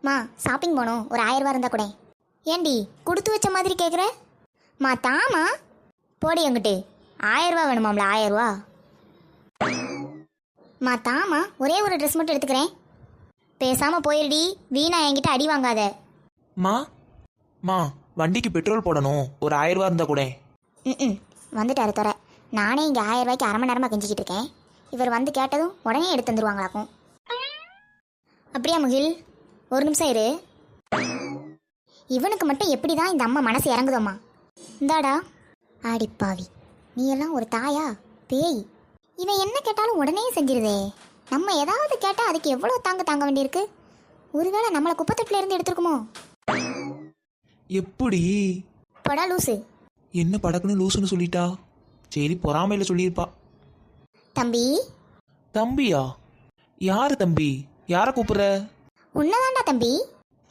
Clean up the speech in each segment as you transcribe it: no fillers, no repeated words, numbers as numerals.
மா ஷாப்பிங் போகணும், ஒரு 1000 ரூபா இருந்தா கூட. ஏண்டி கொடுத்து வச்ச மாதிரி கேட்குற? மா தாமா. போடி எங்கிட்டு. 1000 ரூபா வேணுமாம்ல, 1000 ரூபா. மா தாமா, ஒரே ஒரு ட்ரெஸ் மட்டும் எடுத்துக்கிறேன். பேசாம போயிருடி, வீணா என்கிட்ட அடி வாங்காத. மா மா வண்டிக்கு பெட்ரோல் போடணும், ஒரு 1000 ரூபா இருந்தா கூட. ம் வந்துட்டாரு தர. நானே இங்கே 1000 ரூபாய்க்கு அரை மணி நேரமாக கெஞ்சிக்கிட்டு இருக்கேன். இவர் வந்து கேட்டதும் உடனே எடுத்து வந்துருவாங்களாக்கும். அப்படியா முகில், ஒரு நிமிஷம் இரு. இவனுக்கு மட்டும் எப்படி தான் இந்த அம்மா மனசு இறங்குதோம்மா. இந்தாடா. ஆடிப்பாவி, நீ எல்லாம் ஒரு தாயா பேய். இவன் என்ன கேட்டாலும் உடனே செஞ்சிருதே. நம்ம ஏதாவது கேட்டால் அதுக்கு எவ்வளோ தாங்க வேண்டியிருக்கு. ஒருவேளை நம்மளை குப்பத்தட்டில் இருந்து எடுத்துருக்குமோ? எப்படி? படா லூசு. என்ன படக்குன்னு லூசுன்னு சொல்லிட்டா? சரி, பொறாமையில் சொல்லியிருப்பா. தம்பி. தம்பியா? யாரு தம்பி? யாரை கூப்பிட்ற? உன்னதாண்டா தம்பி.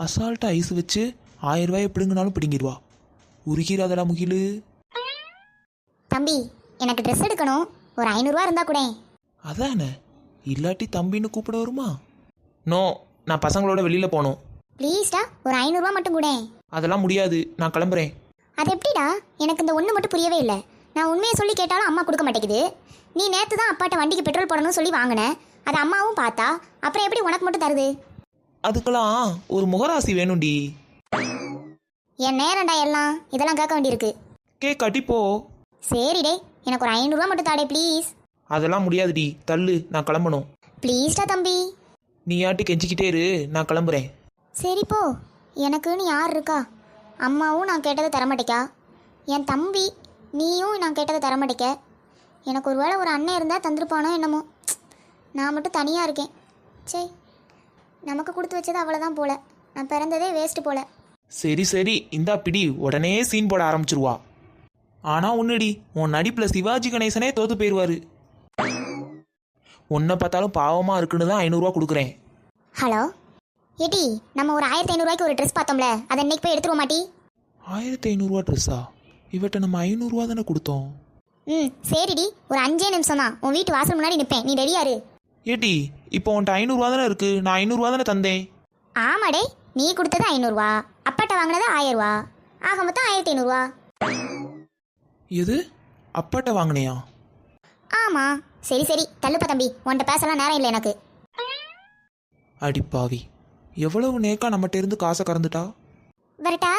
அசால்ட்டா ஐஸ் வச்சு 1000 ரூபாய் பிடுங்கினாலும் பிடுங்கிடுவா. உருகிறாதடா முகிலு. தம்பி, எனக்கு ட்ரெஸ் எடுக்கணும், ஒரு 500 ரூபா இருந்தா கூட. அதானே, இல்லாட்டி தம்பின்னு கூப்பிட வருமா? நோ, நான் பசங்களோட வெளியில் போகணும். ப்ளீஸ்டா, ஒரு 500 ரூபா மட்டும் கூட. அதெல்லாம் முடியாது, நான் கிளம்புறேன். அது எப்படிடா? எனக்கு இந்த ஒன்று மட்டும் புரியவே இல்லை. நான் உண்மையை சொல்லி கேட்டாலும் அம்மா கொடுக்க மாட்டேங்குது. நீ நேற்று தான் அப்பாட்ட வண்டிக்கு பெட்ரோல் போடணும்னு சொல்லி வாங்கினேன். அது அம்மாவும் பார்த்தா, அப்புறம் எப்படி உனக்கு மட்டும் தருது? அதுக்கெல்லாம் ஒரு முகராசி வேணும்டி. என் நேரண்டா எல்லாம், இதெல்லாம் கேட்க வேண்டியிருக்கு. கட்டிப்போ. சரிடே, எனக்கு ஒரு 500 ரூபா மட்டும் தாடே ப்ளீஸ். அதெல்லாம் முடியாதுடி, தள்ளு, நான் கிளம்பணும். ப்ளீஸ்டா தம்பி. நீ யாட்டி கெஞ்சிக்கிட்டே இரு, நான் கிளம்புறேன். சரி போ. எனக்குன்னு யார் இருக்கா? அம்மாவும் நான் கேட்டதை தரமாட்டேக்கா. என் தம்பி நீயும் நான் கேட்டதை தரமாட்டேக்க. எனக்கு ஒரு வேளை ஒரு அண்ணன் இருந்தால் தந்துருப்பானோ என்னமோ. நான் மட்டும் தனியாக இருக்கேன். சரி, நமக்கு கொடுத்து வச்சது அவ்வளோதான் போல. நான் பிறந்ததே வேஸ்ட்டு போல. சரி சரி, இந்தா பிடி. உடனே சீன் போட ஆரம்பிச்சிருவா. ஆனால் ஒன்றுடி, உன் நடிப்பில் சிவாஜி கணேசனே தோற்று போயிடுவார். உன்னை பார்த்தாலும் பாவமாக இருக்குன்னு தான் 500 ரூபா கொடுக்குறேன். ஹலோ ஏட்டி, நம்ம ஒரு 1500 ரூபாய்க்கு ஒரு ட்ரெஸ் பார்த்தோம்ல, அதை இன்னைக்கு போய் எடுத்துருவோம் மாட்டி? 1500 ரூபா ட்ரெஸ்ஸா? இவட்ட நம்ம 500 ரூபா தானே கொடுத்தோம். சரிடி, ஒரு 5 நிமிஷம் தான் உன் வீட்டு வாசல் முன்னாடி நிற்பேன், நீ ரெடியாரு. ஏட்டி, இப்போ உன்ட்ட 500 ரூபா தானே இருக்கு, நான் 500 ரூபா தானே தந்தேன். ஆமாடே, நீ கொடுத்தது 500 ரூபா, அப்பாட்ட வாங்கினது 1000 ரூபா, ஆக மொத்தம் 1500 ரூபா. எது? அப்பாட்ட வாங்கினியா? ஆமா. சரி சரி, தள்ளுப்பா தம்பி, உன்கிட்ட பேசலாம் நேரம் இல்லை எனக்கு. அடிப்பாவி, எவ்வளவு நேக்கா நம்மகிட்ட இருந்து காசை கறந்துட்டா. வரட்டா?